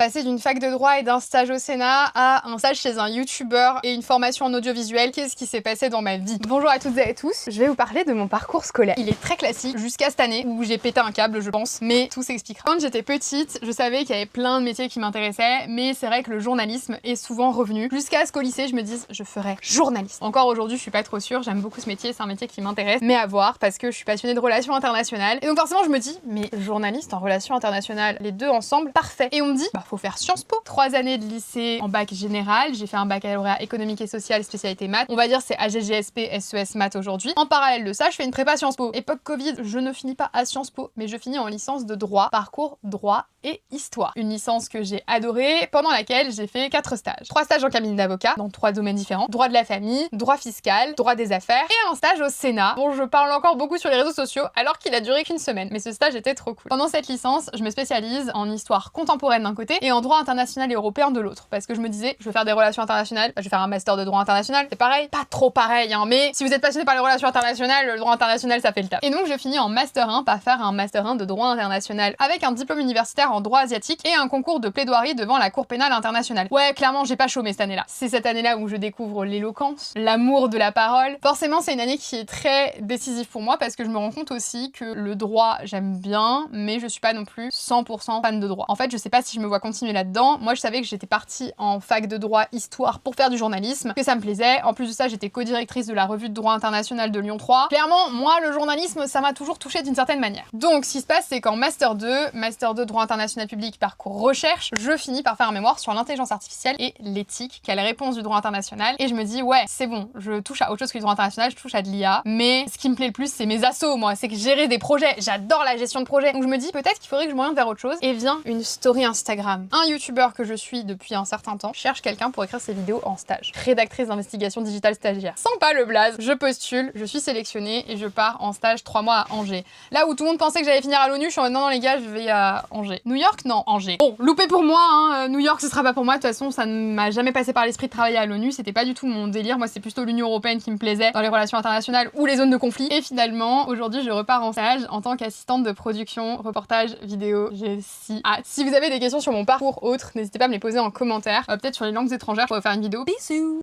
Passer d'une fac de droit et d'un stage au Sénat à un stage chez un youtubeur et une formation en audiovisuel, qu'est-ce qui s'est passé dans ma vie? Bonjour à toutes et à tous, je vais vous parler de mon parcours scolaire. Il est très classique jusqu'à cette année où j'ai pété un câble, je pense, mais tout s'expliquera. Quand j'étais petite, je savais qu'il y avait plein de métiers qui m'intéressaient, mais c'est vrai que le journalisme est souvent revenu. Jusqu'à ce qu'au lycée, je me dise, je ferai journaliste. Encore aujourd'hui, je suis pas trop sûre, j'aime beaucoup ce métier, c'est un métier qui m'intéresse, mais à voir parce que je suis passionnée de relations internationales. Et donc forcément, je me dis, mais journaliste en relations internationales, les deux ensemble, parfait. Et on me dit, bah faut faire Sciences Po. 3 années de lycée en bac général, j'ai fait un baccalauréat économique et social, spécialité maths. On va dire c'est AGGSP, SES maths aujourd'hui. En parallèle de ça, je fais une prépa Sciences Po. Époque Covid, je ne finis pas à Sciences Po, mais je finis en licence de droit, parcours droit et histoire. Une licence que j'ai adorée, pendant laquelle j'ai fait 4 stages. 3 stages en cabinet d'avocat, dans 3 domaines différents. Droit de la famille, droit fiscal, droit des affaires, et un stage au Sénat, dont je parle encore beaucoup sur les réseaux sociaux, alors qu'il a duré qu'une semaine. Mais ce stage était trop cool. Pendant cette licence, je me spécialise en histoire contemporaine d'un côté, et en droit international et européen de l'autre. Parce que je me disais, je veux faire des relations internationales, je vais faire un master de droit international, c'est pareil, pas trop pareil, hein, mais si vous êtes passionné par les relations internationales, le droit international, ça fait le taf. Et donc je finis en master 1 par faire un master 1 de droit international, avec un diplôme universitaire en droit asiatique et un concours de plaidoirie devant la Cour pénale internationale. Ouais, clairement, j'ai pas chômé cette année-là. C'est cette année-là où je découvre l'éloquence, l'amour de la parole. Forcément, c'est une année qui est très décisive pour moi parce que je me rends compte aussi que le droit, j'aime bien, mais je suis pas non plus 100% fan de droit. En fait, je sais pas si je me vois continuer là-dedans. Moi, je savais que j'étais partie en fac de droit histoire pour faire du journalisme, que ça me plaisait. En plus de ça, j'étais co-directrice de la revue de droit international de Lyon 3. Clairement, moi, le journalisme, ça m'a toujours touchée d'une certaine manière. Donc, ce qui se passe, c'est qu'en master 2 droit international public, parcours recherche, je finis par faire un mémoire sur l'intelligence artificielle et l'éthique, quelle réponse du droit international. Et je me dis, ouais, c'est bon, je touche à autre chose que du droit international, je touche à de l'IA. Mais ce qui me plaît le plus, c'est mes assos, moi, c'est que gérer des projets. J'adore la gestion de projet. Donc je me dis, peut-être qu'il faudrait que je m'oriente vers autre chose. Et vient une story Instagram. Un youtubeur que je suis depuis un certain temps cherche quelqu'un pour écrire ses vidéos en stage. Rédactrice d'investigation digitale stagiaire. Sans pas le blaze, je postule, je suis sélectionnée et je pars en stage 3 mois à Angers. Là où tout le monde pensait que j'allais finir à l'ONU, je suis en mode non, les gars, je vais à Angers. New York, non, Angers. Bon, loupé pour moi, hein. New York, ce sera pas pour moi. De toute façon, ça ne m'a jamais passé par l'esprit de travailler à l'ONU. C'était pas du tout mon délire. Moi, c'est plutôt l'Union européenne qui me plaisait dans les relations internationales ou les zones de conflit. Et finalement, aujourd'hui, je repars en stage en tant qu'assistante de production, reportage, vidéo. J'ai si hâte. Si vous avez des questions sur mon parcours autre, n'hésitez pas à me les poser en commentaire. Peut-être sur les langues étrangères, je pourrais faire une vidéo. Bisous!